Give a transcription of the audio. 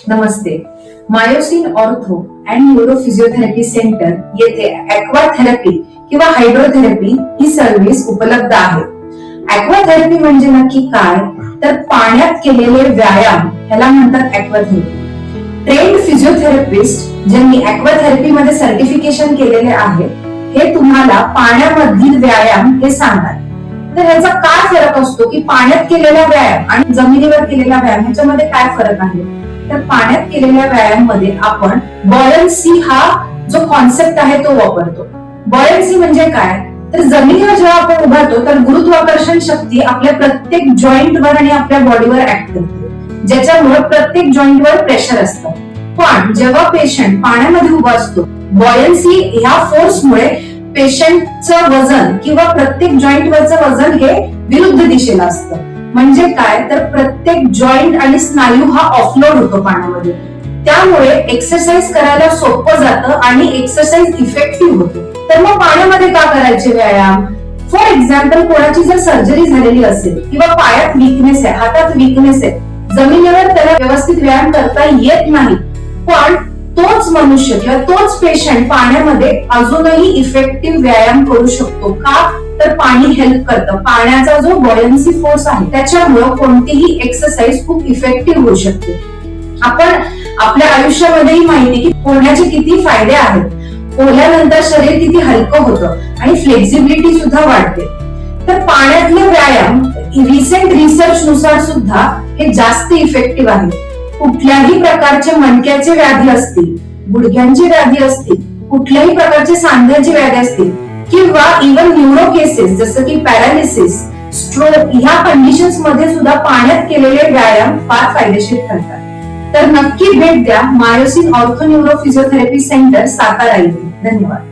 Namaste. Myosin ortho and neuro physiotherapy centre येथे aquatherapy किंवा hydrotherapy ही service उपलब्ध आहे. ॲक्वाथेरपी म्हणजे नक्की काय, तर पाण्यात केलेले व्यायाम ह्याला म्हणतात ॲक्वाथेरपी. ट्रेन्ड फिजिओथेरपिस्ट ज्यांनी ॲक्वाथेरपी मध्ये सर्टिफिकेशन केलेले आहे हे तुम्हाला पाण्यामधील व्यायाम हे सांगतात. तर ह्याचा काय फरक असतो की पाण्यात केलेला व्यायाम आणि जमिनीवर केलेला व्यायाम ह्याच्यामध्ये काय फरक आहे. तर पाण्यात केलेल्या व्यायाम मध्ये आपण बॉयन्सी हा जो कॉन्सेप्ट आहे तो वापरतो. बॉयन्सी म्हणजे काय, तर जमिनीवर जेव्हा आपण उभारतो तर गुरुत्वाकर्षण शक्ती आपल्या प्रत्येक जॉईंटवर आणि आपल्या बॉडीवर ऍक्ट करते, ज्याच्यामुळे प्रत्येक जॉईंटवर प्रेशर असतं. पण जेव्हा पेशंट पाण्यामध्ये उभा असतो, बॉयन्सी ह्या फोर्समुळे पेशंटचं वजन किंवा प्रत्येक जॉईंटवरचं वजन हे विरुद्ध दिशेला असतं. म्हणजे काय, तर प्रत्येक जॉईंट आणि स्नायू हा ऑफलोड होतो पाण्यामध्ये. त्यामुळे एक्सरसाइज करायला सोपं जातं आणि एक्सरसाइज इफेक्टिव्ह होतो. तर मग पाण्यामध्ये का करायचे व्यायाम. फॉर एक्झाम्पल, कोणाची जर सर्जरी झालेली असेल किंवा पायात विकनेस आहे, हातात विकनेस आहे, जमिनीवर त्याला व्यवस्थित व्यायाम करता येत नाही, पण तोच मनुष्य किंवा तोच पेशंट पाण्यामध्ये अजूनही इफेक्टिव्ह व्यायाम करू शकतो. का, तर पाणी हेल्प करतं. पाण्याचा जो बॉयन्सी फोर्स आहे त्याच्यामुळे कोणतीही एक्सरसाइज खूप इफेक्टिव्ह होऊ शकते. आपण आपल्या आयुष्यामध्येही माहिती की पोहण्याचे किती फायदे आहेत. पोहल्यानंतर शरीर किती हलकं होतं आणि फ्लेक्झिबिलिटी सुद्धा वाढते. तर पाण्यातले व्यायाम रिसेंट रिसर्च नुसार सुद्धा हे जास्त इफेक्टिव्ह आहे. कुठल्याही प्रकारचे मणक्याचे व्याधी असतील, गुडघ्यांची व्याधी असतील, कुठल्याही प्रकारचे सांध्याची व्याधी असतील किंवा इव्हन न्यूरो केसेस जसं की पॅरालिसिस, स्ट्रोक ह्या कंडिशन्स मध्ये सुद्धा पाण्यात केलेले व्यायाम फार फायदेशीर ठरतात. तर नक्की भेट द्या myosin ortho neuro physiotherapy centre Satara येथे. धन्यवाद.